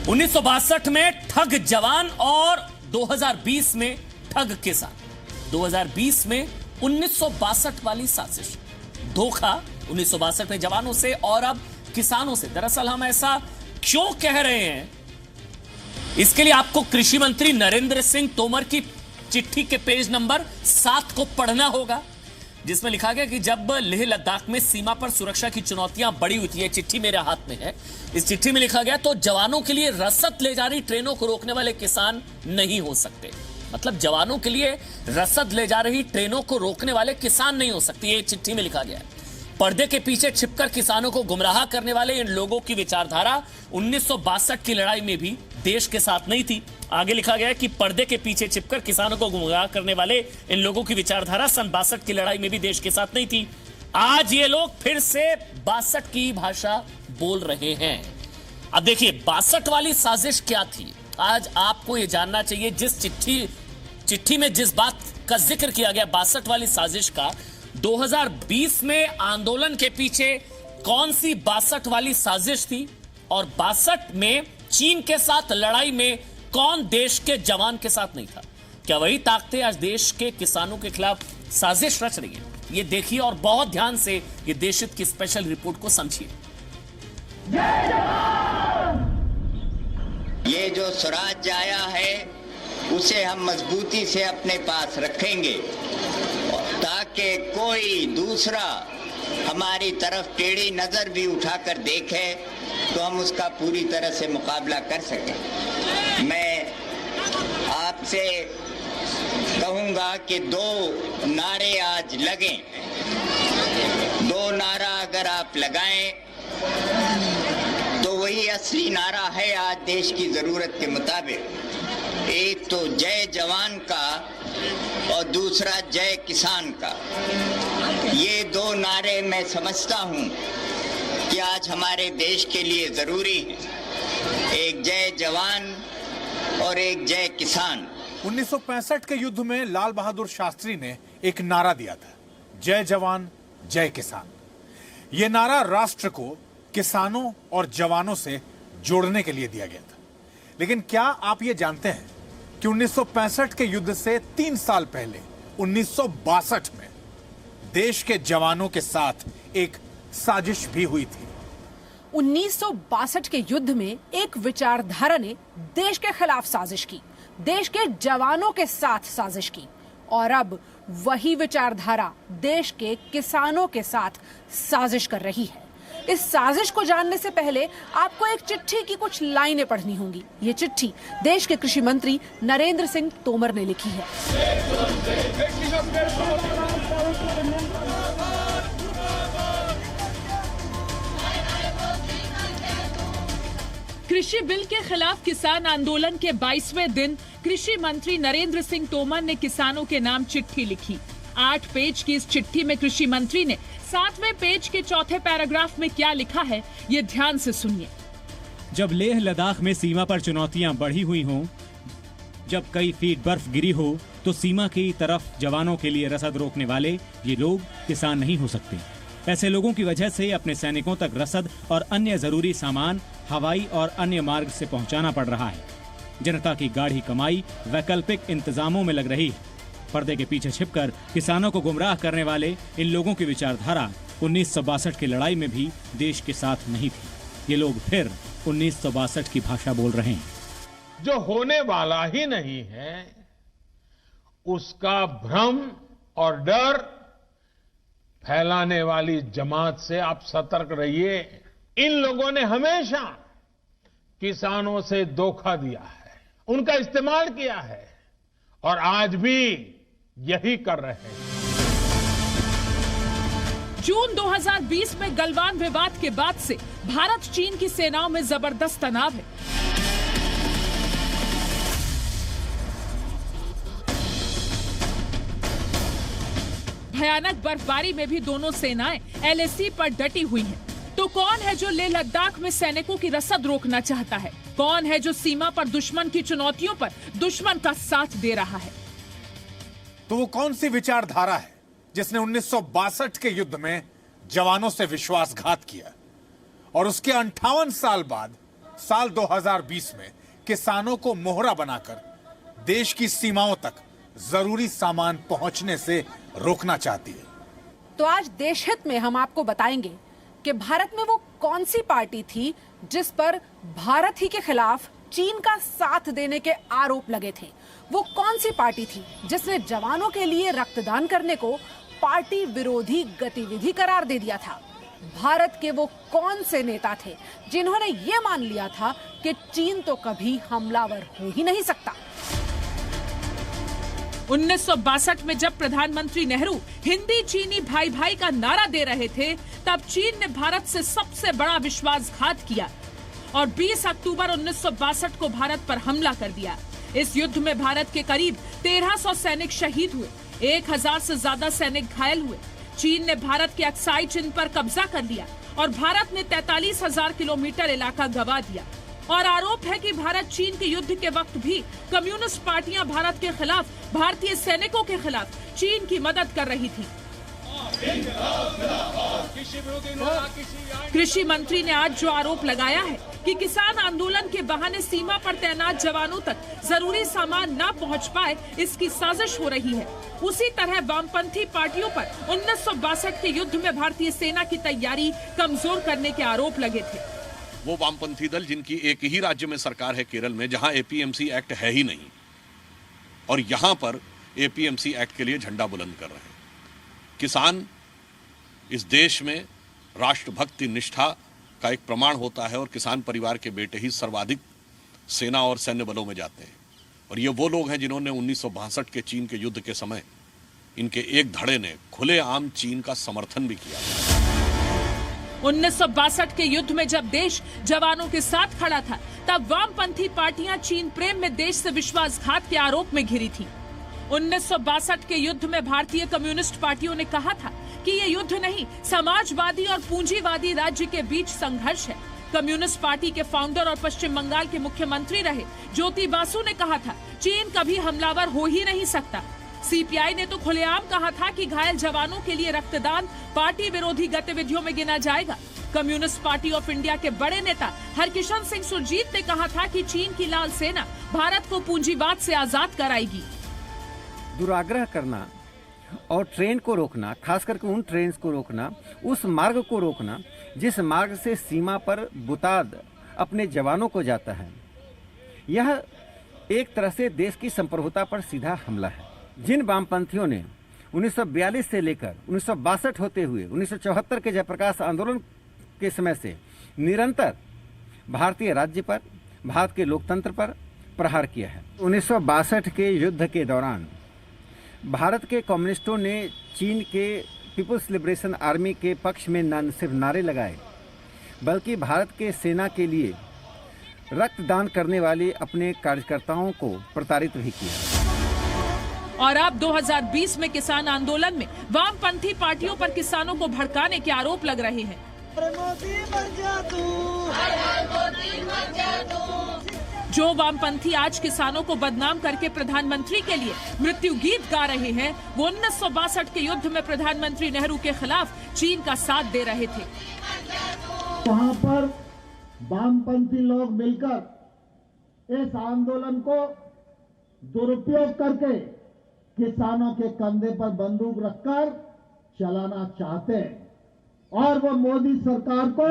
1962 में ठग जवान और 2020 में ठग किसान। 2020 में 1962 वाली साजिश, धोखा 1962 में जवानों से और अब किसानों से। दरअसल हम ऐसा क्यों कह रहे हैं, इसके लिए आपको कृषि मंत्री नरेंद्र सिंह तोमर की चिट्ठी के पेज नंबर 7 को पढ़ना होगा, जिसमें लिखा गया कि जब लेह लद्दाख में सीमा पर सुरक्षा की चुनौतियां बढ़ी हुई थी, ये चिट्ठी मेरे हाथ में है, इस चिट्ठी में लिखा गया तो जवानों के लिए रसद ले जा रही ट्रेनों को रोकने वाले किसान नहीं हो सकते। मतलब जवानों के लिए रसद ले जा रही ट्रेनों को रोकने वाले किसान नहीं हो सकते, ये चिट्ठी में लिखा गया है। पर्दे के पीछे छिपकर किसानों को गुमराह करने वाले इन लोगों की विचारधारा 1962 की लड़ाई में भी देश के साथ नहीं थी। आगे लिखा गया है कि पर्दे के पीछे छिपकर किसानों को गुमराह करने वाले इन लोगों की विचारधारा सन 62 की लड़ाई में भी देश के साथ नहीं थी। आज ये लोग फिर से 62 की भाषा बोल रहे हैं। अब देखिए 62 वाली साजिश क्या थी, आज आपको ये जानना चाहिए। जिस चिट्ठी में जिस बात का जिक्र किया गया 62 वाली साजिश का, 2020 में आंदोलन के पीछे कौन सी 62 वाली साजिश थी और 62 में चीन के साथ लड़ाई में कौन देश के जवान के साथ नहीं था? क्या वही ताकतें आज देश के किसानों के खिलाफ साजिश रच रही है? ये देखिए और बहुत ध्यान से ये देशहित की स्पेशल रिपोर्ट को समझिए। ये जो स्वराज आया है उसे हम मजबूती से अपने पास रखेंगे ताकि कोई दूसरा हमारी तरफ टेढ़ी नजर भी उठाकर देखे तो हम उसका पूरी तरह से मुकाबला कर सकें। मैं आपसे कहूंगा कि 2 नारे आज लगें। 2 नारा अगर आप लगाएं तो वही असली नारा है आज देश की जरूरत के मुताबिक। एक तो जय जवान का और दूसरा जय किसान का। ये 2 नारे मैं समझता हूं कि आज हमारे देश के लिए जरूरी है। एक जय जवान और एक जय किसान। 1965 के युद्ध में लाल बहादुर शास्त्री ने एक नारा दिया था, जय जवान जय किसान। यह नारा राष्ट्र को किसानों और जवानों से जोड़ने के लिए दिया गया था। लेकिन क्या आप ये जानते हैं कि 1965 के युद्ध से 3 साल पहले 1962 में देश के जवानों के साथ एक साजिश भी हुई थी। 1962 के युद्ध में एक विचारधारा ने देश के खिलाफ साजिश की, देश के जवानों के साथ साजिश की, और अब वही विचारधारा देश के किसानों के साथ साजिश कर रही है। इस साजिश को जानने से पहले आपको एक चिट्ठी की कुछ लाइनें पढ़नी होंगी। ये चिट्ठी देश के कृषि मंत्री नरेंद्र सिंह तोमर ने लिखी है। कृषि बिल के खिलाफ किसान आंदोलन के 22वें दिन कृषि मंत्री नरेंद्र सिंह तोमर ने किसानों के नाम चिट्ठी लिखी। 8 पेज की इस चिट्ठी में कृषि मंत्री ने 7वें पेज के 4थे पैराग्राफ में क्या लिखा है, ये ध्यान से सुनिए। जब लेह लद्दाख में सीमा पर चुनौतियां बढ़ी हुई हों, जब कई फीट बर्फ गिरी हो, तो सीमा की तरफ जवानों के लिए रसद रोकने वाले ये लोग किसान नहीं हो सकते। ऐसे लोगों की वजह से अपने सैनिकों तक रसद और अन्य जरूरी सामान हवाई और अन्य मार्ग से पहुंचाना पड़ रहा है। जनता की गाढ़ी कमाई वैकल्पिक इंतजामों में लग रही है। पर्दे के पीछे छिपकर किसानों को गुमराह करने वाले इन लोगों की विचारधारा 1962 की लड़ाई में भी देश के साथ नहीं थी। ये लोग फिर 1962 की भाषा बोल रहे हैं। जो होने वाला ही नहीं है उसका भ्रम और डर फैलाने वाली जमात से आप सतर्क रहिए। इन लोगों ने हमेशा किसानों से धोखा दिया है, उनका इस्तेमाल किया है और आज भी यही कर रहे हैं। जून 2020 में गलवान विवाद के बाद से भारत चीन की सेनाओं में जबरदस्त तनाव है। भयानक बर्फबारी में भी दोनों सेनाएं एलएसी पर डटी हुई हैं। तो कौन है जो लेह लद्दाख में सैनिकों की रसद रोकना चाहता है? कौन है जो सीमा पर दुश्मन की चुनौतियों पर दुश्मन का साथ दे रहा है? तो वो कौन सी विचारधारा है जिसने 1962 के युद्ध में जवानों से विश्वासघात किया और उसके 58 साल बाद साल 2020 में किसानों को मोहरा बनाकर देश की सीमाओं तक जरूरी सामान पहुंचने से रोकना चाहती है। तो आज देश हित में हम आपको बताएंगे कि भारत में वो कौन सी पार्टी थी जिस पर भारत ही के खिलाफ चीन का साथ देने के आरोप लगे थे। वो कौन सी पार्टी थी जिसने जवानों के लिए रक्तदान करने को पार्टी विरोधी गतिविधि करार दे दिया था। भारत के वो कौन से नेता थे जिन्होंने ये मान लिया था कि चीन तो कभी हमलावर हो ही नहीं सकता। 1962 में जब प्रधानमंत्री नेहरू हिंदी चीनी भाई भाई का नारा दे रहे थे, तब चीन ने भारत से सबसे बड़ा विश्वासघात किया और 20 अक्टूबर 1962 को भारत पर हमला कर दिया। इस युद्ध में भारत के करीब 1300 सैनिक शहीद हुए, 1000 से ज्यादा सैनिक घायल हुए। चीन ने भारत के अक्साई चिन्ह पर कब्जा कर लिया और भारत ने 43,000 किलोमीटर इलाका गंवा दिया। और आरोप है कि भारत चीन के युद्ध के वक्त भी कम्युनिस्ट पार्टियां भारत के खिलाफ, भारतीय सैनिकों के खिलाफ चीन की मदद कर रही थी। कृषि मंत्री ने आज जो आरोप लगाया है कि किसान आंदोलन के बहाने सीमा पर तैनात जवानों तक जरूरी सामान न पहुंच पाए, इसकी साजिश हो रही है। उसी तरह वामपंथी पार्टियों पर 1962 के युद्ध में भारतीय सेना की तैयारी कमजोर करने के आरोप लगे थे। वो वामपंथी दल जिनकी एक ही राज्य में सरकार है, केरल में, जहां एपीएमसी एक्ट है ही नहीं, और यहां पर एपीएमसी एक्ट के लिए झंडा बुलंद कर रहे हैं। किसान इस देश में राष्ट्रभक्ति निष्ठा का एक प्रमाण होता है और किसान परिवार के बेटे ही सर्वाधिक सेना और सैन्य बलों में जाते हैं। और ये वो लोग हैं जिन्होंने 1962 के चीन के युद्ध के समय इनके एक धड़े ने खुलेआम चीन का समर्थन भी किया। 1962 के युद्ध में जब देश जवानों के साथ खड़ा था, तब वामपंथी पार्टियां चीन प्रेम में देश से विश्वासघात के आरोप में घिरी थी। 1962 के युद्ध में भारतीय कम्युनिस्ट पार्टियों ने कहा था कि ये युद्ध नहीं, समाजवादी और पूंजीवादी राज्य के बीच संघर्ष है। कम्युनिस्ट पार्टी के फाउंडर और पश्चिम बंगाल के मुख्यमंत्री रहे ज्योति बासु ने कहा था, चीन कभी हमलावर हो ही नहीं सकता। सीपीआई ने तो खुलेआम कहा था कि घायल जवानों के लिए रक्तदान पार्टी विरोधी गतिविधियों में गिना जाएगा। कम्युनिस्ट पार्टी ऑफ इंडिया के बड़े नेता हरकिशन सिंह सुरजीत ने कहा था कि चीन की लाल सेना भारत को पूंजीवाद से आजाद कराएगी। दुराग्रह करना और ट्रेन को रोकना, खास करके उन ट्रेन को रोकना, उस मार्ग को रोकना जिस मार्ग से सीमा पर बुताद अपने जवानों को जाता है, यह एक तरह से देश की संप्रभुता पर सीधा हमला है। जिन वामपंथियों ने 1942 से लेकर 1962 होते हुए 1974 के जयप्रकाश आंदोलन के समय से निरंतर भारतीय राज्य पर, भारत के लोकतंत्र पर प्रहार किया है। 1962 के युद्ध के दौरान भारत के कम्युनिस्टों ने चीन के पीपुल्स लिबरेशन आर्मी के पक्ष में न सिर्फ नारे लगाए, बल्कि भारत के सेना के लिए रक्तदान करने वाले अपने कार्यकर्ताओं को प्रताड़ित भी किया। और अब 2020 में किसान आंदोलन में वामपंथी पार्टियों पर किसानों को भड़काने के आरोप लग रहे हैं। जो वामपंथी आज किसानों को बदनाम करके प्रधानमंत्री के लिए मृत्यु गीत गा रहे हैं, वो 1962 के युद्ध में प्रधानमंत्री नेहरू के खिलाफ चीन का साथ दे रहे थे। वहाँ पर वामपंथी लोग मिलकर इस आंदोलन को दुरुपयोग करके किसानों के कंधे पर बंदूक रखकर चलाना चाहते हैं और वो मोदी सरकार को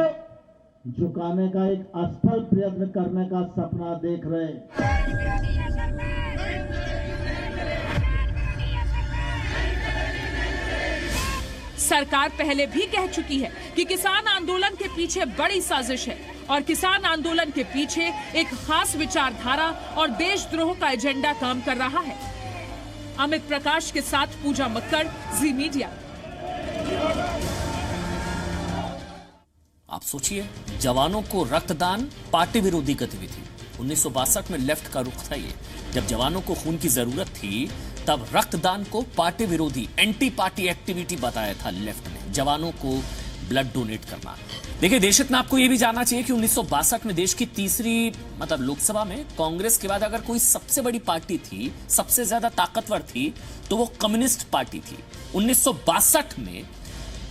झुकाने का एक असफल प्रयत्न करने का सपना देख रहे हैं। सरकार पहले भी कह चुकी है कि किसान आंदोलन के पीछे बड़ी साजिश है और किसान आंदोलन के पीछे एक खास विचारधारा और देशद्रोह का एजेंडा काम कर रहा है। अमित प्रकाश के साथ पूजा मक्कड़, जी मीडिया। आप सोचिए, जवानों को रक्तदान पार्टी विरोधी गतिविधि। 1962 में लेफ्ट का रुख था ये। जब जवानों को खून की जरूरत थी, तब रक्तदान को पार्टी विरोधी, एंटी पार्टी एक्टिविटी बताया था लेफ्ट ने, जवानों को ब्लड डोनेट करना। देखिए, देशहित में आपको यह भी जानना चाहिए कि 1962 में देश की तीसरी लोकसभा में कांग्रेस के बाद अगर कोई सबसे बड़ी पार्टी थी, सबसे ज्यादा ताकतवर थी, तो वो कम्युनिस्ट पार्टी थी। 1962 में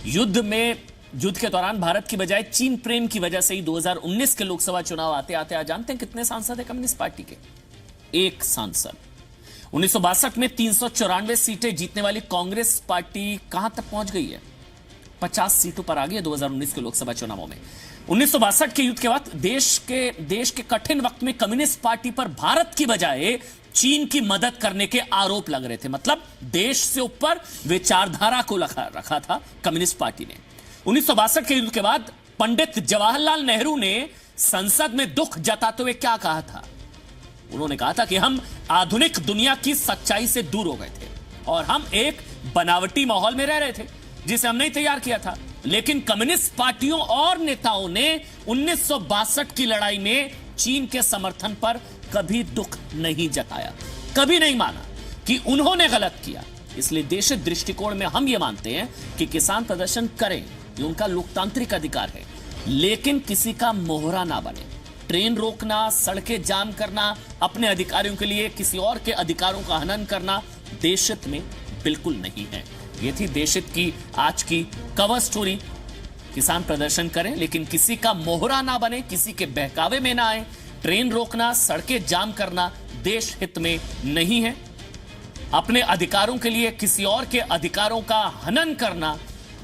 युद्ध में युद्ध के दौरान भारत की बजाय चीन प्रेम की वजह से ही 2019 के लोकसभा चुनाव आते आते आज जानते हैं कितने सांसद है कम्युनिस्ट पार्टी के? एक सांसद। 1962 में 394 सीटें जीतने वाली कांग्रेस पार्टी कहां तक पहुंच गई है? 50 सीटों पर आ गई है 2019 के लोकसभा चुनावों में। 1962 के युद्ध के बाद देश के कठिन वक्त में कम्युनिस्ट पार्टी पर भारत की बजाय चीन की मदद करने के आरोप लग रहे थे। मतलब देश से ऊपर विचारधारा को रखा था कम्युनिस्ट पार्टी ने। 1962 के युद्ध के बाद पंडित जवाहरलाल नेहरू ने संसद में दुख जताते हुए क्या कहा था? उन्होंने कहा था कि हम आधुनिक दुनिया की सच्चाई से दूर हो गए थे और हम एक बनावटी माहौल में रह रहे थे जिसे हमने ही तैयार किया था। लेकिन कम्युनिस्ट पार्टियों और नेताओं ने 1962 की लड़ाई में चीन के समर्थन पर कभी दुख नहीं जताया, कभी नहीं माना कि उन्होंने गलत किया। इसलिए देशी दृष्टिकोण में हम ये मानते हैं कि किसान प्रदर्शन करें, ये उनका लोकतांत्रिक अधिकार है, लेकिन किसी का मोहरा ना बने। ट्रेन रोकना, सड़कें जाम करना, अपने अधिकारियों के लिए किसी और के अधिकारों का हनन करना देशहित में बिल्कुल नहीं है। ये थी देशहित की आज की कवर स्टोरी। किसान प्रदर्शन करें लेकिन किसी का मोहरा ना बने, किसी के बहकावे में ना आए। ट्रेन रोकना, सड़कें जाम करना देश हित में नहीं है। अपने अधिकारों के लिए किसी और के अधिकारों का हनन करना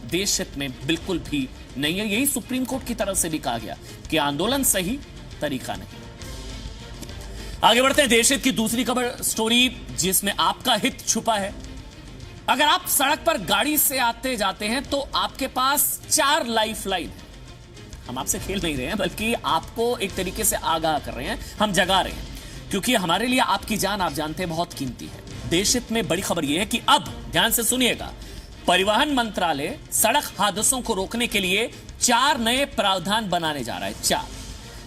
देश हित में बिल्कुल भी नहीं है। यही सुप्रीम कोर्ट की तरफ से भी कहा गया कि आंदोलन सही तरीका नहीं। आगे बढ़ते हैं देश हित की दूसरी खबर स्टोरी जिसमें आपका हित छुपा है। अगर आप सड़क पर गाड़ी से आते जाते हैं तो आपके पास 4 लाइफलाइन है। हम आपसे खेल नहीं रहे हैं बल्कि आपको एक तरीके से आगाह कर रहे हैं, हम जगा रहे हैं, क्योंकि हमारे लिए आपकी जान आप जानते हैं बहुत कीमती है। देश हित में बड़ी खबर यह है कि अब ध्यान से सुनिएगा, परिवहन मंत्रालय सड़क हादसों को रोकने के लिए 4 नए प्रावधान बनाने जा रहा है। 4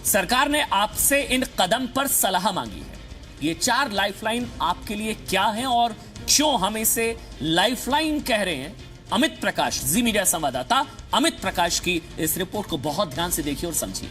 सरकार ने आपसे इन कदम पर सलाह मांगी है। ये 4 लाइफलाइन आपके लिए क्या है और क्यों हम इसे लाइफलाइन कह रहे हैं? अमित प्रकाश, जी मीडिया संवाददाता अमित प्रकाश की इस रिपोर्ट को बहुत ध्यान से देखिए और समझिए।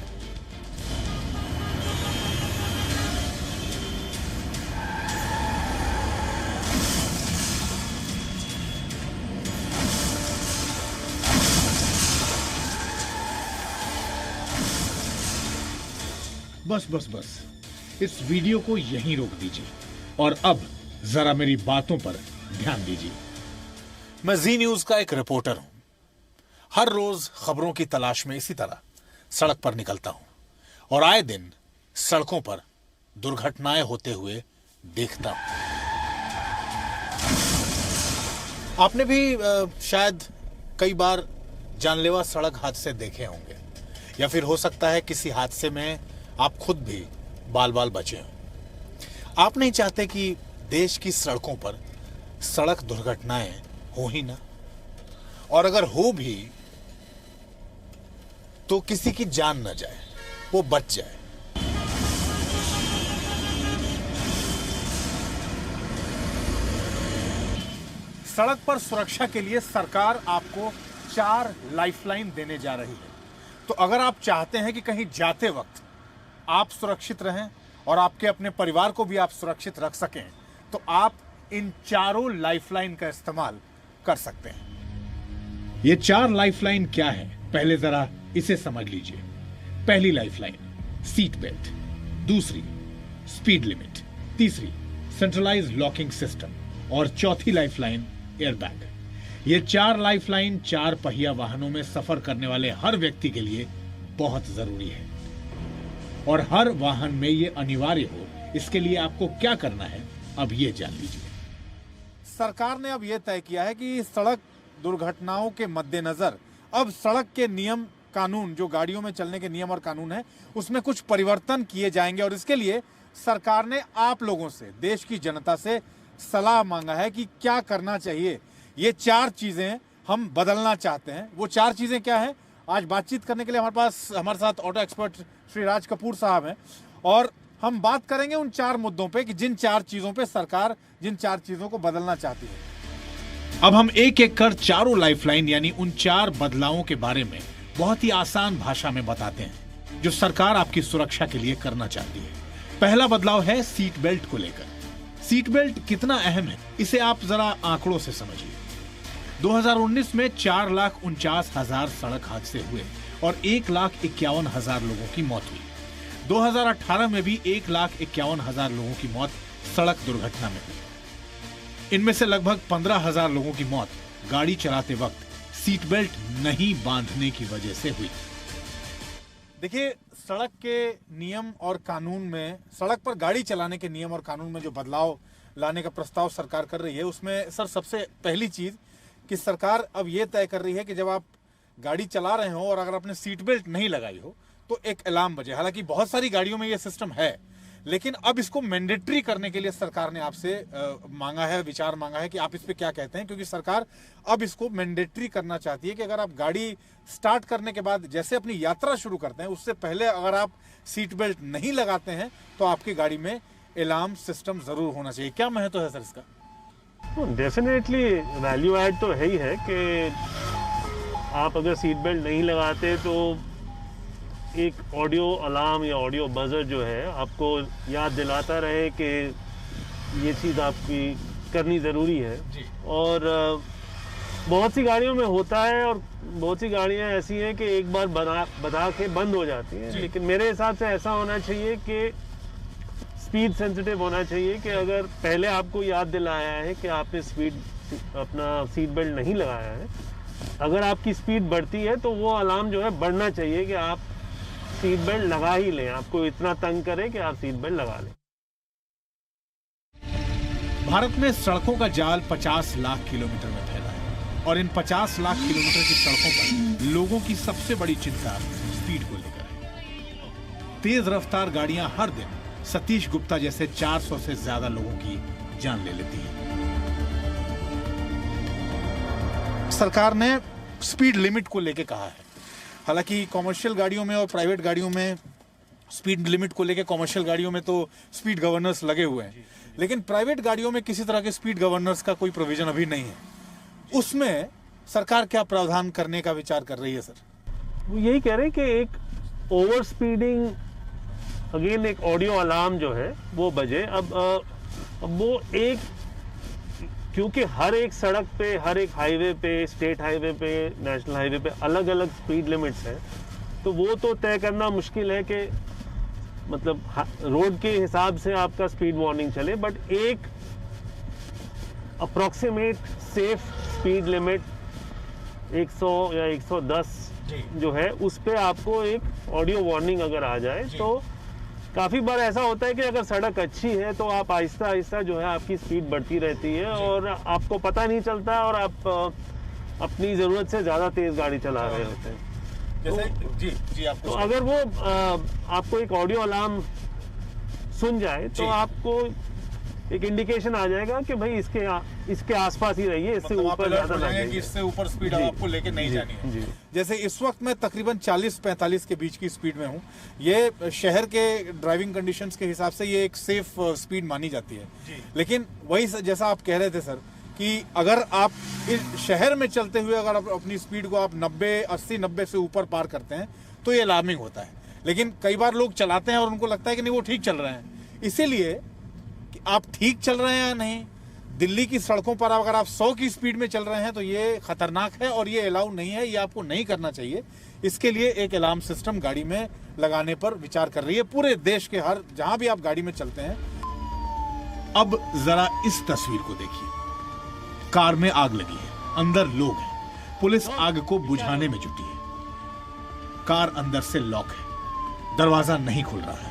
बस इस वीडियो को यहीं रोक दीजिए और अब जरा मेरी बातों पर ध्यान दीजिए। मैं जी न्यूज का एक रिपोर्टर हूं। हर रोज खबरों की तलाश में इसी तरह सड़क पर निकलता हूं और आए दिन सड़कों पर दुर्घटनाएं होते हुए देखता हूं। आपने भी शायद कई बार जानलेवा सड़क हादसे देखे होंगे या फिर हो सकता है किसी हादसे में आप खुद भी बाल बाल बचे हों। आप नहीं चाहते कि देश की सड़कों पर सड़क दुर्घटनाएं हो ही ना, और अगर हो भी तो किसी की जान न जाए, वो बच जाए। सड़क पर सुरक्षा के लिए सरकार आपको 4 लाइफलाइन देने जा रही है। तो अगर आप चाहते हैं कि कहीं जाते वक्त आप सुरक्षित रहें और आपके अपने परिवार को भी आप सुरक्षित रख सकें, तो आप इन 4 लाइफलाइन का इस्तेमाल कर सकते हैं। ये 4 लाइफलाइन क्या है, पहले जरा इसे समझ लीजिए। पहली लाइफलाइन सीट बेल्ट, दूसरी स्पीड लिमिट, तीसरी सेंट्रलाइज्ड लॉकिंग सिस्टम और चौथी लाइफलाइन एयरबैग। ये 4 लाइफलाइन 4 पहिया वाहनों में सफर करने वाले हर व्यक्ति के लिए बहुत जरूरी है और हर वाहन में ये अनिवार्य हो। इसके लिए आपको क्या करना है अब ये जान लीजिए। सरकार ने अब यह तय किया है कि सड़क दुर्घटनाओं के मद्देनजर अब सड़क के नियम कानून, जो गाड़ियों में चलने के नियम और कानून है, उसमें कुछ परिवर्तन किए जाएंगे और इसके लिए सरकार ने आप लोगों से, देश की जनता से सलाह मांगा है कि क्या करना चाहिए। ये 4 चीजें हम बदलना चाहते हैं। वो 4 चीजें क्या है, आज बातचीत करने के लिए हमारे साथ ऑटो एक्सपर्ट श्री राज कपूर साहब हैं और हम बात करेंगे उन 4 मुद्दों पे कि जिन 4 चीजों पे सरकार जिन 4 चीजों को बदलना चाहती है। अब हम एक एक कर 4 लाइफलाइन यानी उन 4 बदलावों के बारे में बहुत ही आसान भाषा में बताते हैं जो सरकार आपकी सुरक्षा के लिए करना चाहती है। पहला बदलाव है सीट बेल्ट को लेकर। सीट बेल्ट कितना अहम है इसे आप जरा आंकड़ों से समझिए। 2019 में 4,49,000 सड़क हादसे हुए और 1,51,000 लोगों की मौत हुई। 2018 में भी 1,51,000 लोगों की मौत सड़क दुर्घटना में हुई। इनमें से लगभग 15,000 लोगों की मौत गाड़ी चलाते वक्त सीट बेल्ट नहीं बांधने की वजह से हुई। देखिए, सड़क के नियम और कानून में, सड़क पर गाड़ी चलाने के नियम और कानून में जो बदलाव लाने का प्रस्ताव सरकार कर रही है, उसमें सर सबसे पहली चीज कि सरकार अब ये तय कर रही है कि जब आप गाड़ी चला रहे हो और अगर आपने सीट बेल्ट नहीं लगाई हो तो एक अलार्म बजे। हालांकि बहुत सारी गाड़ियों में ये सिस्टम है, लेकिन अब इसको मैंडेटरी करने के लिए सरकार ने आपसे मांगा है, विचार मांगा है कि आप इस पे क्या कहते हैं, क्योंकि सरकार अब इसको मैंडेटरी करना चाहती है कि अगर आप गाड़ी स्टार्ट करने के बाद जैसे अपनी यात्रा शुरू करते हैं उससे पहले अगर आप सीट बेल्ट नहीं लगाते हैं तो आपकी गाड़ी में अलार्म सिस्टम जरूर होना चाहिए। क्या महत्व है सर इसका? डेफिनेटली वैल्यू ऐड तो है ही है कि आप अगर सीट बेल्ट नहीं लगाते तो एक ऑडियो अलार्म या ऑडियो बजर जो है आपको याद दिलाता रहे कि ये चीज़ आपकी करनी ज़रूरी है। और बहुत सी गाड़ियों में होता है और बहुत सी गाड़ियां ऐसी हैं कि एक बार बता के बंद हो जाती हैं, लेकिन मेरे हिसाब से ऐसा होना चाहिए कि स्पीड सेंसिटिव होना चाहिए कि अगर पहले आपको याद दिलाया है कि आपने अपना सीट बेल्ट नहीं लगाया है, अगर आपकी स्पीड बढ़ती है तो वो अलार्म जो है बढ़ना चाहिए कि आप सीट बेल्ट लगा ही लें, आपको इतना तंग करे कि आप सीट बेल्ट लगा लें। भारत में सड़कों का जाल 50 लाख किलोमीटर में फैला है और इन 50 लाख किलोमीटर की सड़कों पर लोगों की सबसे बड़ी चिंता स्पीड को लेकर है। तेज रफ्तार गाड़ियां हर दिन सतीश गुप्ता जैसे 400 से ज्यादा लोगों की जान ले लेती है। सरकार ने स्पीड लिमिट को लेकर कहा है। हालांकि कॉमर्शियल गाड़ियों में और प्राइवेट गाड़ियों में स्पीड लिमिट को लेकर, कॉमर्शियल गाड़ियों में तो स्पीड गवर्नर्स लगे हुए हैं, लेकिन प्राइवेट गाड़ियों में किसी तरह के स्पीड गवर्नर्स का कोई प्रोविजन अभी नहीं है। उसमें सरकार क्या प्रावधान करने का विचार कर रही है सर? वो यही कह रहे हैं कि एक ओवर स्पीडिंग, अगेन एक ऑडियो अलार्म जो है वो बजे। अब वो एक, क्योंकि हर एक सड़क पे, हर एक हाईवे पे, स्टेट हाईवे पे, नेशनल हाईवे पे अलग अलग स्पीड लिमिट्स हैं, तो वो तो तय करना मुश्किल है कि मतलब रोड के हिसाब से आपका स्पीड वार्निंग चले, बट एक अप्रॉक्सीमेट सेफ स्पीड लिमिट 100 या 110 जो है उस पे आपको एक ऑडियो वार्निंग अगर आ जाए तो काफ़ी बार ऐसा होता है कि अगर सड़क अच्छी है तो आप आहिस्ता आहिस्ता जो है आपकी स्पीड बढ़ती रहती है और आपको पता नहीं चलता और आप अपनी ज़रूरत से ज़्यादा तेज़ गाड़ी चला रहे होते हैं। जैसे आपको तो अगर वो आपको एक ऑडियो अलार्म सुन जाए तो आपको एक इंडिकेशन आ जाएगा कि भाई इसके आसपास ही रहिए, इससे ऊपर ज्यादा ना जाइए, इससे ऊपर स्पीड आपको लेके नहीं जानी है। जैसे इस वक्त मैं तकरीबन 40-45 के बीच की स्पीड में हूँ। ये शहर के ड्राइविंग कंडीशंस के हिसाब से ये एक सेफ स्पीड मानी जाती है, लेकिन वही जैसा आप कह रहे थे सर कि अगर आप इस शहर में चलते हुए अगर आप अपनी स्पीड को आप 80-90 से ऊपर पार करते हैं तो ये अलार्मिंग होता है। लेकिन कई बार लोग चलाते हैं और उनको लगता है कि नहीं वो ठीक चल रहे हैं, इसीलिए कि आप ठीक चल रहे हैं या नहीं। दिल्ली की सड़कों पर अगर आप 100 की स्पीड में चल रहे हैं तो ये खतरनाक है और ये अलाउ नहीं है, ये आपको नहीं करना चाहिए। इसके लिए एक अलार्म सिस्टम गाड़ी में लगाने पर विचार कर रही है पूरे देश के हर जहां भी आप गाड़ी में चलते हैं। अब जरा इस तस्वीर को देखिए। कार में आग लगी है, अंदर लोग हैं, पुलिस आग को बुझाने में जुटी है। कार अंदर से लॉक है, दरवाजा नहीं खुल रहा है।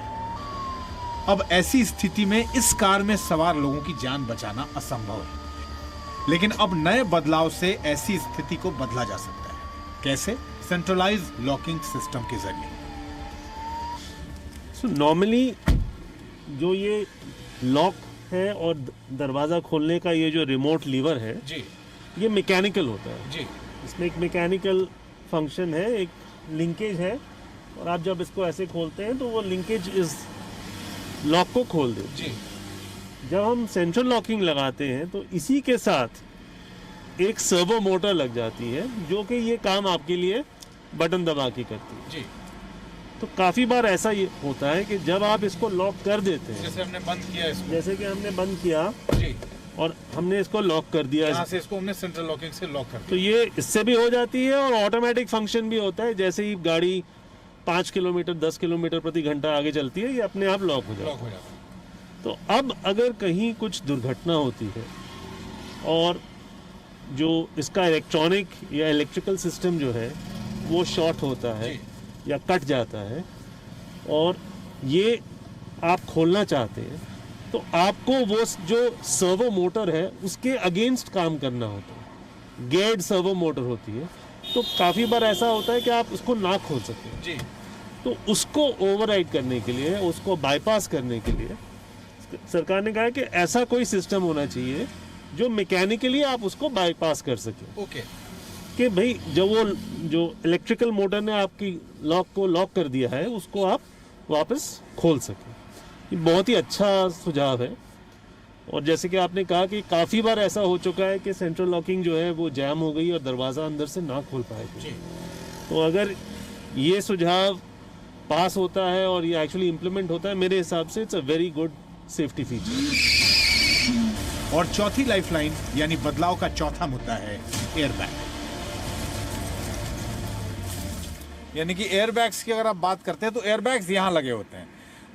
अब ऐसी स्थिति में इस कार में सवार लोगों की जान बचाना असंभव है, लेकिन अब नए बदलाव से ऐसी स्थिति को बदला जा सकता है। कैसे? सेंट्रलाइज लॉकिंग सिस्टम के जरिए। नॉर्मली जो ये लॉक है और दरवाजा खोलने का ये जो रिमोट लीवर है जी, ये मैकेनिकल होता है जी। इसमें एक मैकेनिकल फंक्शन है, एक लिंकेज है, और आप जब इसको ऐसे खोलते हैं तो वो लिंकेज इस लॉक को खोल देते जी। जब हम सेंट्रल लॉकिंग लगाते हैं तो इसी के साथ एक सर्वो मोटर लग जाती है जो कि ये काम आपके लिए बटन दबा के करती है जी। तो काफ़ी बार ऐसा ये होता है कि जब आप इसको लॉक कर देते हैं, जैसे हमने बंद किया इसको, जैसे कि हमने बंद किया जी, और हमने इसको लॉक कर दिया। यहाँ से इसको हमने सेंट्रल लॉकिंग से लॉक कर दिया। तो ये इससे भी हो जाती है और ऑटोमेटिक फंक्शन भी होता है। जैसे ही गाड़ी 5 किलोमीटर 10 किलोमीटर प्रति घंटा आगे चलती है, ये अपने आप लॉक हो जाता है। तो अब अगर कहीं कुछ दुर्घटना होती है और जो इसका इलेक्ट्रॉनिक या इलेक्ट्रिकल सिस्टम जो है वो शॉर्ट होता है या कट जाता है और ये आप खोलना चाहते हैं, तो आपको वो जो सर्वो मोटर है उसके अगेंस्ट काम करना होता है। गेयर्ड सर्वो मोटर होती है, तो काफ़ी बार ऐसा होता है कि आप उसको ना खोल सकते हैं जी। तो उसको ओवरराइड करने के लिए, उसको बाईपास करने के लिए सरकार ने कहा है कि ऐसा कोई सिस्टम होना चाहिए जो मैकेनिकली आप उसको बाईपास कर सकें। ओके। कि भाई जो इलेक्ट्रिकल मोटर ने आपकी लॉक को लॉक कर दिया है उसको आप वापस खोल सकें। ये बहुत ही अच्छा सुझाव है। और जैसे कि आपने कहा कि काफ़ी बार ऐसा हो चुका है कि सेंट्रल लॉकिंग जो है वो जैम हो गई और दरवाज़ा अंदर से ना खोल पाएगा। तो अगर ये सुझाव पास होता है और ये एक्चुअली इम्प्लीमेंट होता है, मेरे हिसाब से it's a very good safety feature. और चौथी लाइफलाइन यानी बदलाव का चौथा मुद्दा है एयरबैग। यानी कि एयरबैग्स की अगर आप बात करते हैं तो एयरबैग्स यहाँ लगे होते हैं।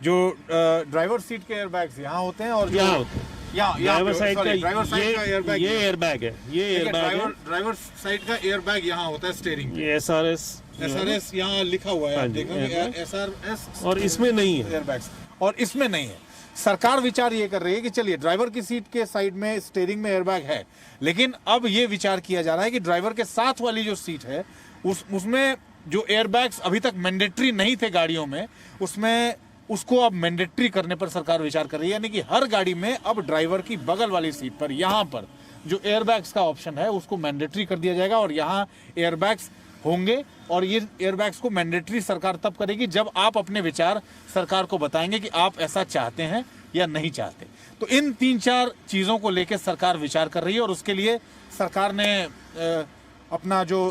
जो ड्राइवर सीट के एयरबैग्स यहाँ होते हैं और यहाँ होते हैं। ड्राइवर साइड का एयरबैग, ये एयरबैग है, ये एयरबैग है। ड्राइवर साइड का एयरबैग यहाँ होता है स्टीयरिंग। ये SRS यहाँ लिखा हुआ है, आप देखोगे SRS, और इसमें नहीं है एयरबैग्स, और इसमें नहीं है। सरकार विचार ये कर रही है कि चलिए ड्राइवर की सीट के साइड में स्टीयरिंग में एयरबैग है, लेकिन अब ये विचार किया जा रहा है कि ड्राइवर के साथ वाली जो सीट है उसमें जो एयरबैग्स अभी तक मैंडेटरी नहीं थे गाड़ियों में, उसमें उसको अब मैंडेटरी करने पर सरकार विचार कर रही है। यानी कि हर गाड़ी में अब ड्राइवर की बगल वाली सीट पर यहाँ पर जो एयरबैग्स का ऑप्शन है उसको मैंडेटरी कर दिया जाएगा और यहाँ एयरबैग्स होंगे। और ये एयरबैग्स को मैंडेटरी सरकार तब करेगी जब आप अपने विचार सरकार को बताएंगे कि आप ऐसा चाहते हैं या नहीं चाहते। तो इन 3-4 चीज़ों को लेकर सरकार विचार कर रही है और उसके लिए सरकार ने अपना जो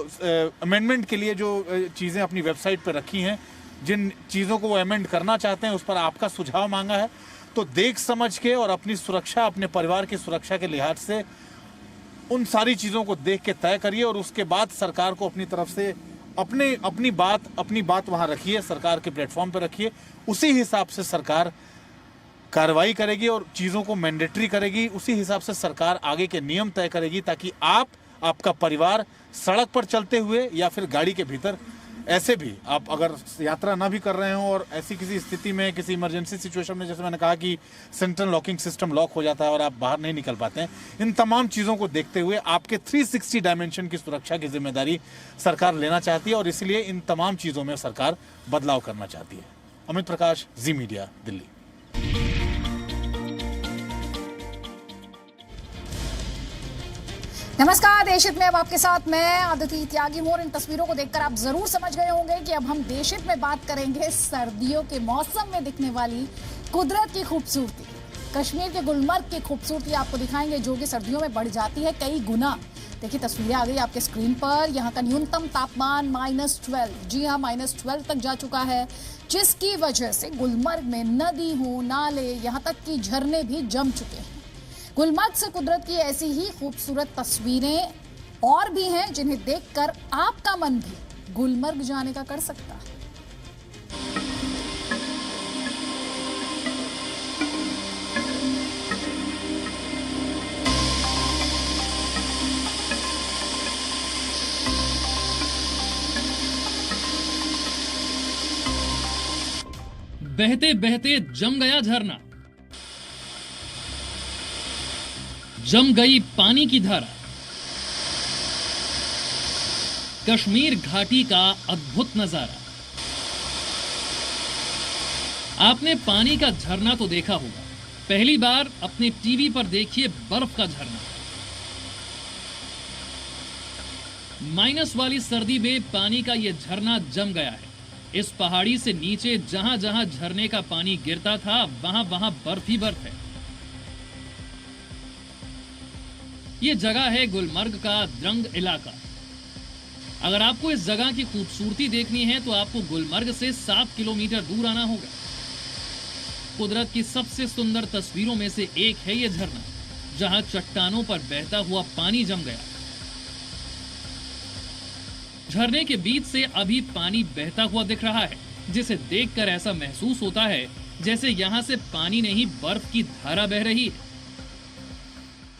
अमेंडमेंट के लिए जो चीज़ें अपनी वेबसाइट पर रखी हैं, जिन चीज़ों को वो अमेंड करना चाहते हैं उस पर आपका सुझाव मांगा है। तो देख समझ के और अपनी सुरक्षा, अपने परिवार की सुरक्षा के लिहाज से उन सारी चीज़ों को देख के तय करिए और उसके बाद सरकार को अपनी तरफ से अपनी बात वहाँ रखिए, सरकार के प्लेटफॉर्म पर रखिए। उसी हिसाब से सरकार कार्रवाई करेगी और चीज़ों को मैंडेटरी करेगी। उसी हिसाब से सरकार आगे के नियम तय करेगी ताकि आपका परिवार सड़क पर चलते हुए या फिर गाड़ी के भीतर, ऐसे भी आप अगर यात्रा ना भी कर रहे हो और ऐसी किसी स्थिति में, किसी इमरजेंसी सिचुएशन में, जैसे मैंने कहा कि सेंट्रल लॉकिंग सिस्टम लॉक हो जाता है और आप बाहर नहीं निकल पाते हैं, इन तमाम चीज़ों को देखते हुए आपके 360 डायमेंशन की सुरक्षा की जिम्मेदारी सरकार लेना चाहती है और इसलिए इन तमाम चीज़ों में सरकार बदलाव करना चाहती है। अमित प्रकाश, जी मीडिया, दिल्ली। नमस्कार, देशहित में अब आपके साथ मैं आदिति त्यागी हूं। इन तस्वीरों को देखकर आप जरूर समझ गए होंगे कि अब हम देशहित में बात करेंगे सर्दियों के मौसम में दिखने वाली कुदरत की खूबसूरती। कश्मीर के गुलमर्ग की खूबसूरती आपको दिखाएंगे जो कि सर्दियों में बढ़ जाती है कई गुना। देखिए तस्वीरें आ गई आपके स्क्रीन पर। यहाँ का न्यूनतम तापमान -12, जी हाँ -12 तक जा चुका है, जिसकी वजह से गुलमर्ग में नदी हो, नाले, यहाँ तक कि झरने भी जम चुके हैं। गुलमर्ग से कुदरत की ऐसी ही खूबसूरत तस्वीरें और भी हैं जिन्हें देखकर आपका मन भी गुलमर्ग जाने का कर सकता है। बहते बहते जम गया झरना, जम गई पानी की धारा। कश्मीर घाटी का अद्भुत नजारा। आपने पानी का झरना तो देखा होगा, पहली बार अपने टीवी पर देखिए बर्फ का झरना। माइनस वाली सर्दी में पानी का यह झरना जम गया है। इस पहाड़ी से नीचे जहां जहां झरने का पानी गिरता था वहां वहां बर्फ ही बर्फ है। ये जगह है गुलमर्ग का द्रंग इलाका। अगर आपको इस जगह की खूबसूरती देखनी है तो आपको गुलमर्ग से 7 किलोमीटर दूर आना होगा। कुदरत की सबसे सुंदर तस्वीरों में से एक है ये झरना, जहां चट्टानों पर बहता हुआ पानी जम गया। झरने के बीच से अभी पानी बहता हुआ दिख रहा है, जिसे देखकर ऐसा महसूस होता है जैसे यहाँ से पानी नहीं बर्फ की धारा बह रही है।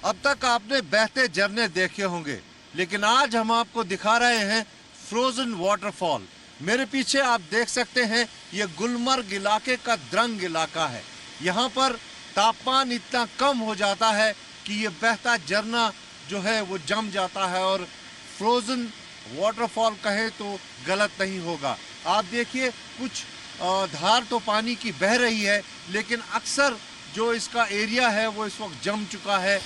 अब तक आपने बहते झरने देखे होंगे, लेकिन आज हम आपको दिखा रहे हैं फ्रोजन वाटरफॉल। मेरे पीछे आप देख सकते हैं, ये गुलमर्ग इलाके का द्रंग इलाका है। यहाँ पर तापमान इतना कम हो जाता है कि ये बहता झरना जो है वो जम जाता है, और फ्रोजन वाटरफॉल कहे तो गलत नहीं होगा। आप देखिए, कुछ धार तो पानी की बह रही है, लेकिन अक्सर जो इसका एरिया है वो इस वक्त जम चुका है।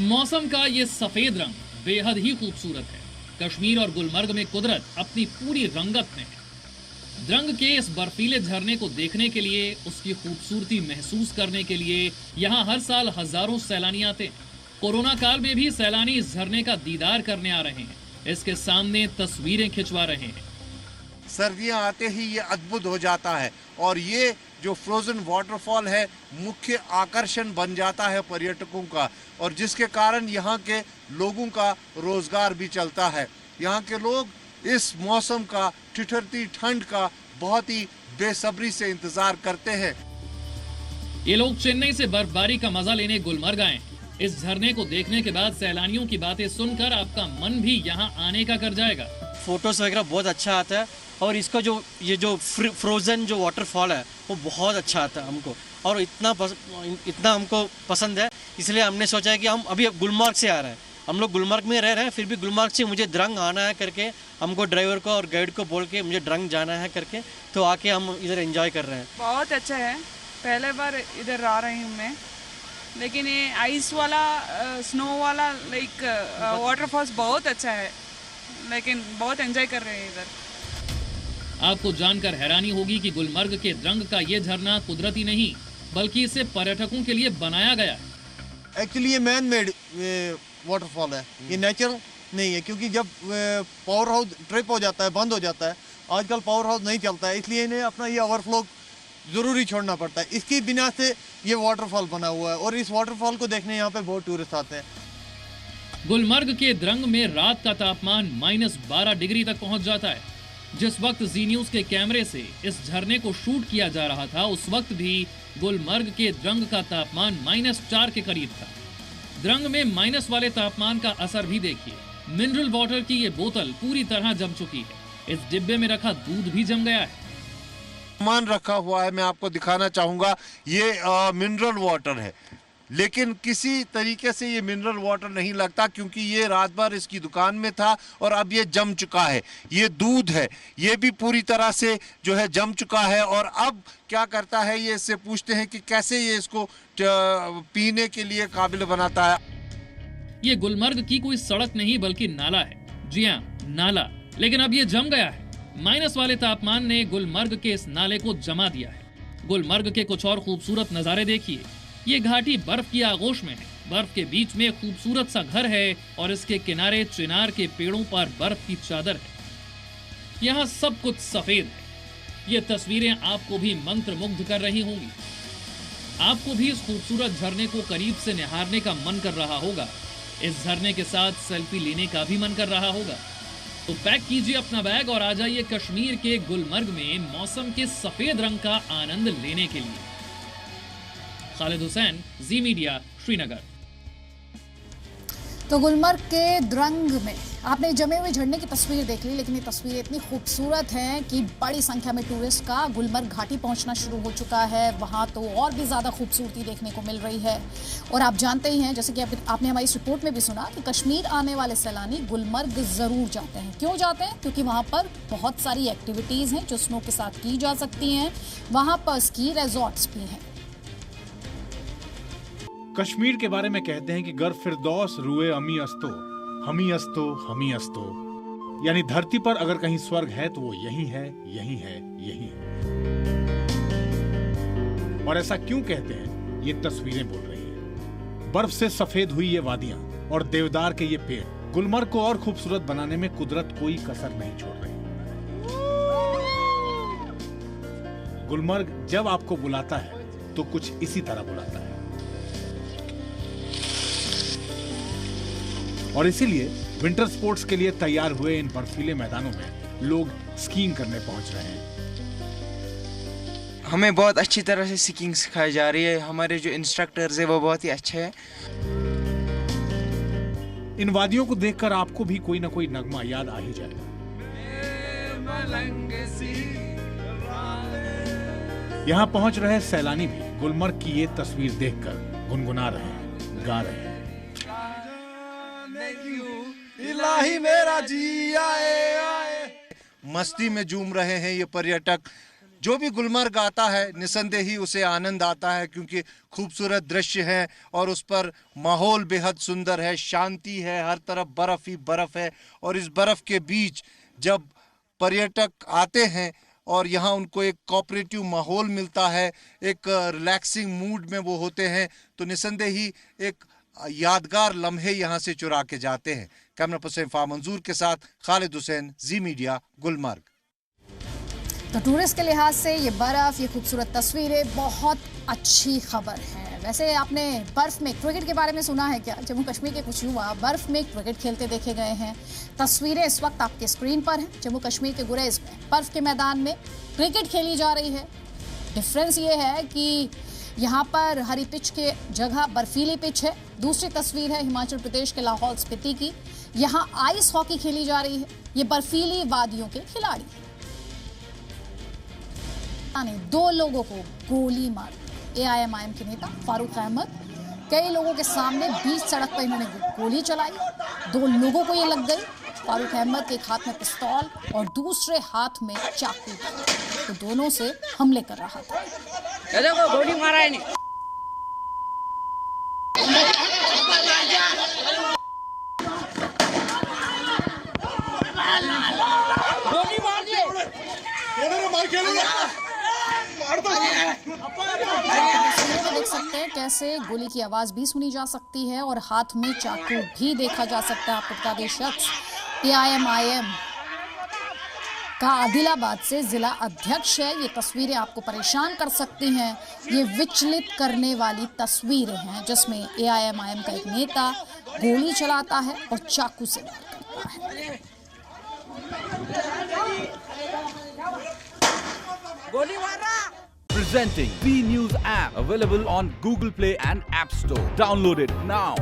मौसम का ये सफेद रंग बेहद ही खूबसूरत है। कश्मीर और गुलमर्ग में कुदरत अपनी पूरी रंगत में है। द्रंग के इस बर्फीले झरने को देखने के लिए, उसकी खूबसूरती महसूस करने के लिए यहाँ हर साल हजारों सैलानी आते हैं। कोरोना काल में भी सैलानी इस झरने का दीदार करने आ रहे हैं, इसके सामने तस्वीरें खिंचवा रहे हैं। सर्दियां आते ही ये अद्भुत हो जाता है, और ये जो फ्रोजन वाटरफॉल है मुख्य आकर्षण बन जाता है पर्यटकों का, और जिसके कारण यहाँ के लोगों का रोजगार भी चलता है। यहाँ के लोग इस मौसम का, ठिठुरती ठंड का बहुत ही बेसब्री से इंतजार करते हैं। ये लोग चेन्नई से बर्फबारी का मजा लेने गुलमर्ग आए। इस झरने को देखने के बाद सैलानियों की बातें सुनकर आपका मन भी यहाँ आने का कर जाएगा। फोटोज वगैरह बहुत अच्छा आता है, और इसका जो फ्रोजन जो वाटरफॉल है वो बहुत अच्छा आता है हमको, और इतना हमको पसंद है, इसलिए हमने सोचा है कि हम अभी गुलमर्ग से आ रहे हैं। हम लोग गुलमर्ग में रह रहे हैं, फिर भी गुलमर्ग से मुझे द्रंग आना है करके हमको ड्राइवर को और गाइड को बोल के मुझे द्रंग जाना है करके, तो आके हम इधर एंजॉय कर रहे हैं। बहुत अच्छा है, पहले बार इधर आ रही हूँ मैं, लेकिन ये आइस वाला स्नो वाला लाइक वाटरफॉल्स बहुत अच्छा है, लेकिन बहुत एंजॉय कर रहे हैं इधर। आपको जानकर हैरानी होगी कि गुलमर्ग के द्रंग का ये झरना कुदरती नहीं, बल्कि इसे पर्यटकों के लिए बनाया गया है। एक्चुअली ये मैन मेड वाटरफॉल है, ये नेचुरल नहीं है, क्योंकि जब पावर हाउस ट्रिप हो जाता है, बंद हो जाता है, आजकल पावर हाउस नहीं चलता है, इसलिए इन्हें अपना ये ओवरफ्लो जरूरी छोड़ना पड़ता है। इसकी बिना से ये वाटरफॉल बना हुआ है, और इस वाटरफॉल को देखने यहाँ पे बहुत टूरिस्ट आते हैं। गुलमर्ग के द्रंग में रात का तापमान -12 डिग्री तक पहुंच जाता है। जिस वक्त जी न्यूज के कैमरे से इस झरने को शूट किया जा रहा था, उस वक्त भी गुलमर्ग के द्रंग का तापमान -4 के करीब था। द्रंग में माइनस वाले तापमान का असर भी देखिए। मिनरल वाटर की ये बोतल पूरी तरह जम चुकी है। इस डिब्बे में रखा दूध भी जम गया है। सामान रखा हुआ है, मैं आपको दिखाना चाहूंगा। ये मिनरल वाटर है, लेकिन किसी तरीके से ये मिनरल वाटर नहीं लगता, क्योंकि ये रात भर इसकी दुकान में था और अब ये जम चुका है। ये दूध है, ये भी पूरी तरह से जो है जम चुका है। और अब क्या करता है, ये इससे पूछते हैं कि कैसे ये इसको पीने के लिए काबिल बनाता है। ये गुलमर्ग की कोई सड़क नहीं बल्कि नाला है। जी हाँ, नाला, लेकिन अब ये जम गया है। माइनस वाले तापमान ने गुलमर्ग के इस नाले को जमा दिया है। गुलमर्ग के कुछ और खूबसूरत नजारे देखिए। ये घाटी बर्फ की आगोश में है। बर्फ के बीच में खूबसूरत सा घर है और इसके किनारे चिनार के पेड़ों पर बर्फ की चादर है। यहाँ सब कुछ सफेद है। ये तस्वीरें आपको भी मंत्रमुग्ध कर रही होंगी। आपको भी इस खूबसूरत झरने को करीब से निहारने का मन कर रहा होगा। इस झरने के साथ सेल्फी लेने का भी मन कर रहा होगा। तो पैक कीजिए अपना बैग और आ जाइए कश्मीर के गुलमर्ग में मौसम के सफेद रंग का आनंद लेने के लिए। खालिद हुसैन, जी मीडिया, श्रीनगर। तो गुलमर्ग के द्रंग में आपने जमे हुए झरने की तस्वीर देख ली, लेकिन ये तस्वीरें इतनी खूबसूरत हैं कि बड़ी संख्या में टूरिस्ट का गुलमर्ग घाटी पहुंचना शुरू हो चुका है। वहां तो और भी ज़्यादा खूबसूरती देखने को मिल रही है। और आप जानते ही हैं, जैसे कि आपने हमारी इस रिपोर्ट में भी सुना, कि कश्मीर आने वाले सैलानी गुलमर्ग ज़रूर जाते हैं। क्यों जाते हैं? क्योंकि वहाँ पर बहुत सारी एक्टिविटीज़ हैं जो स्नो के साथ की जा सकती हैं। वहाँ पर स्की रिजॉर्ट्स भी हैं। कश्मीर के बारे में कहते हैं कि गर फिरदौस रुए अमी अस्तो, हमी अस्तो, हमी अस्तो, यानी धरती पर अगर कहीं स्वर्ग है तो वो यही है, यही है, यही है। और ऐसा क्यों कहते हैं, ये तस्वीरें बोल रही हैं। बर्फ से सफेद हुई ये वादियां और देवदार के ये पेड़ गुलमर्ग को और खूबसूरत बनाने में कुदरत कोई कसर नहीं छोड़ रही। गुलमर्ग जब आपको बुलाता है तो कुछ इसी तरह बुलाता है। और इसीलिए विंटर स्पोर्ट्स के लिए तैयार हुए इन बर्फीले मैदानों में लोग स्कीइंग करने पहुंच रहे हैं। हमें बहुत अच्छी तरह से स्कीइंग सिखाई जा रही है। हमारे जो इंस्ट्रक्टर्स हैं वो बहुत ही अच्छे हैं। इन वादियों को देखकर आपको भी कोई ना कोई नगमा याद आ ही जाएगा। यहाँ पहुंच रहे सैलानी भी गुलमर्ग की ये तस्वीर देखकर गुनगुना रहे हैं, गा रहे हैं। इलाही मेरा जी आए आए। मस्ती में झूम रहे हैं ये पर्यटक। जो भी गुलमर्ग आता है निसंदेह ही उसे आनंद आता है, क्योंकि खूबसूरत दृश्य है और उस पर माहौल बेहद सुंदर है, शांति है, हर तरफ बर्फ ही बर्फ है। और इस बर्फ के बीच जब पर्यटक आते हैं और यहाँ उनको एक कोऑपरेटिव माहौल मिलता है, एक रिलैक्सिंग मूड में वो होते हैं, तो निसंदेह ही एक यादगार लम्हे यहाँ से चुरा के जाते हैं। कैमरा पर्सन फा मंजूर के साथ खालिद हुसैन, जी मीडिया, गुलमर्ग। तो टूरिस्ट के लिहाज से ये बर्फ, ये खूबसूरत तस्वीरें बहुत अच्छी खबर है। वैसे आपने बर्फ में क्रिकेट के बारे में सुना है क्या? जम्मू कश्मीर के कुछ युवा बर्फ में क्रिकेट खेलते देखे गए हैं। तस्वीरें इस वक्त आपके स्क्रीन पर हैं। जम्मू कश्मीर के गुरेज में बर्फ के मैदान में क्रिकेट खेली जा रही है। डिफरेंस ये है कि यहाँ पर हरी पिच के जगह बर्फीली पिच है। दूसरी तस्वीर है हिमाचल प्रदेश के लाहौल स्पीति की। यहाँ आइस हॉकी खेली जा रही है। ये बर्फीली वादियों के खिलाड़ी ने 2 लोगों को गोली मार। AIMIM के नेता फारूक अहमद कई लोगों के सामने बीच सड़क पर इन्होंने गोली चलाई। 2 लोगों को ये लग गई। फारूक अहमद के एक हाथ में पिस्तौल और दूसरे हाथ में चाकू, तो दोनों से हमले कर रहा था। देखो गोली मारा है नहीं। गोली मार दिए। देख सकते हैं कैसे गोली की आवाज भी सुनी जा सकती है और हाथ में चाकू भी देखा जा सकता है। आपको बता दें शख्स AIMIM का आदिलाबाद से जिला अध्यक्ष है। ये तस्वीरें आपको परेशान कर सकती हैं। ये विचलित करने वाली तस्वीरें हैं जिसमें AIMIM का एक नेता गोली चलाता है और चाकू से वार करता है। गोली मारा। Presenting B News app, available on Google Play and App Store. Download it now.